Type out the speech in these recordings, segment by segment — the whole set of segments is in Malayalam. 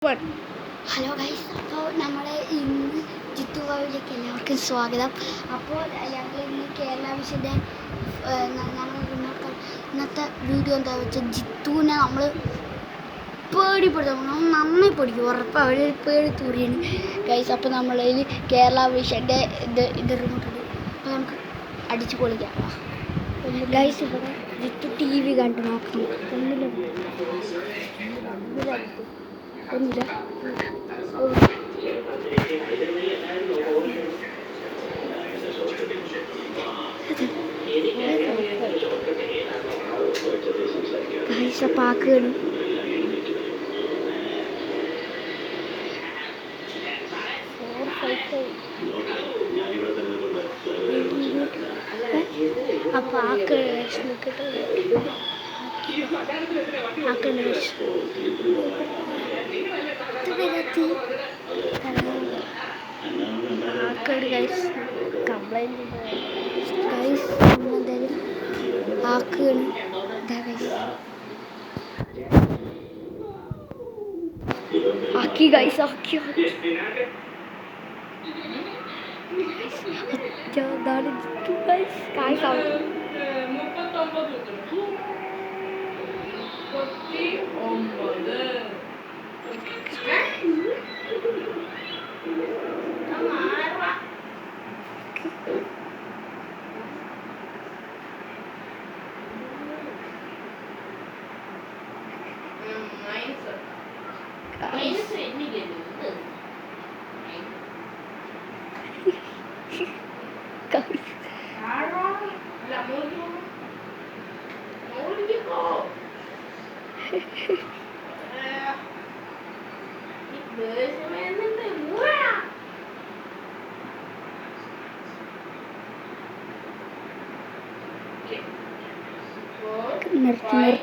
ഹലോ ഗൈസ്, അപ്പോൾ നമ്മളെ ഇന്ന് ജിത്തു ബാബിലേക്ക് എല്ലാവർക്കും സ്വാഗതം. അപ്പോൾ ഞങ്ങൾ ഇന്ന് കേരള വിഷൻ്റെ ഇന്നത്തെ വീഡിയോ എന്താ വെച്ചാൽ ജിത്തുവിനെ നമ്മൾ പേടിപ്പെടുത്തും, നമ്മൾ നന്നായി പഠിക്കും, ഉറപ്പാണ്. അവിടെ ഒരു പേടി തൂറിയാണ് ഗൈസ്. അപ്പോൾ നമ്മളതിൽ കേരള വിഷൻ്റെ ഇത് റിമോട്ടുണ്ട്. അപ്പോൾ നമുക്ക് അടിച്ചു പൊളിക്കാം ഗൈസ്. ഇവിടെ ജിത്തു TV കണ്ടു നോക്കണം. ഒന്നില്ല പാക്കുകയാണ്. അപ്പൊ ആക്കി ഗൈസ് ആക്കി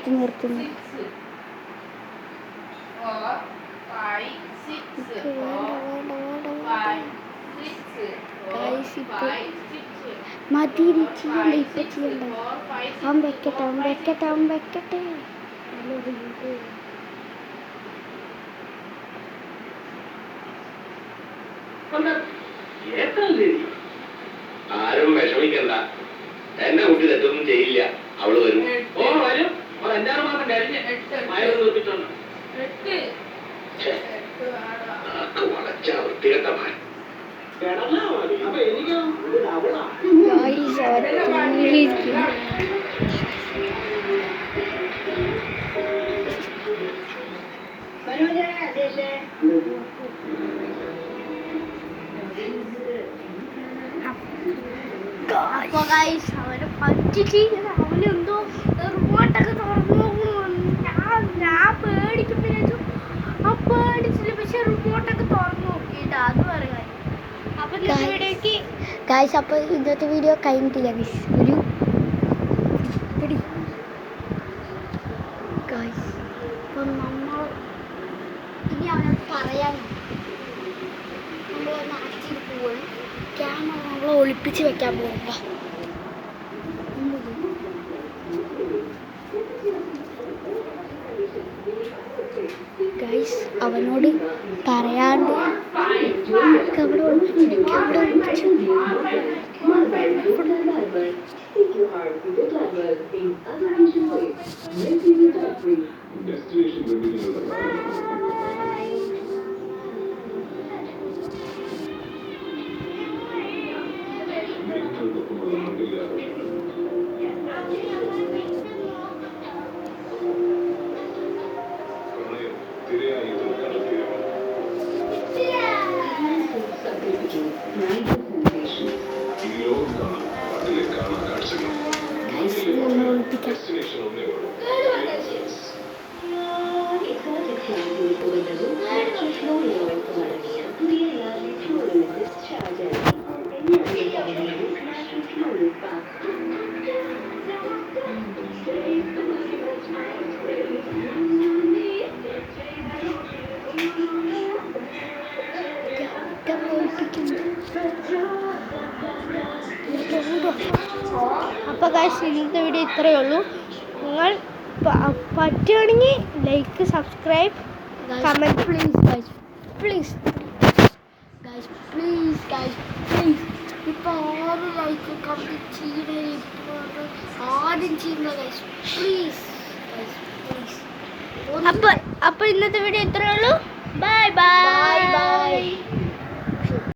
നിർത്തി മതി ചെയ്യണ്ട. ഇപ്പൊ ചെയ്യണ്ട. അവൻ വെക്കട്ടെ. ആരും വിഷമിക്കണ്ട, എന്നെ കുട്ടി തെറ്റൊന്നും ചെയ്യില്ല. അവള് വരും. വരും. 5-6 മാസം കഴിഞ്ഞ് നിർമ്മിച്ചോണ്ട് വളച്ച വൃത്തികെട്ട മാൻ. അവനെ പറ്റിച്ച് അവനെന്തോ റിമോട്ടൊക്കെ തുറന്നു. ഞാൻ പേടിക്കും. ആ പേടിച്ചില്ല, പക്ഷെ റിമോട്ടൊക്കെ തുറന്നു നോക്കിയിട്ട് അത് പറയാൻ. അപ്പൊ ഗൈസ്, അപ്പൊ ഇന്നത്തെ വീഡിയോ കഴിഞ്ഞിട്ടില്ല ഗൈസ്. ഗൈസ്, അപ്പൊ നമ്മൾ ഇനി അവനോട് പറയാൻ നമ്മൾ നാട്ടിൽ പോവുകയാണ്. ക്യാമറ നമ്മളെ ഒളിപ്പിച്ച് വെക്കാൻ പോകുമ്പോ ഗൈസ്, അവനോട് പറയാണ്ട് അവിടെ ഒളിപ്പിച്ചു. അപ്പോൾ ഗൈസ്, ഇന്നത്തെ വീഡിയോ ഇത്രയേ ഉള്ളൂ. നിങ്ങൾ പറ്റുകയാണെങ്കിൽ like, subscribe comment please guys, please guys, please guys, please. ഇപ്പൊ ആരും ലൈക്ക് കംപ്ലീറ്റ് ചെയ്യണേ, ആദ്യം ചെയ്യുന്ന ഗൈസ്, പ്ലീസ് ഗൈസ്, പ്ലീസ്. അപ്പൊ ഇന്നത്തെ വീഡിയോ ഇത്രയേ ഉള്ളൂ. Bye bye. Bye bye.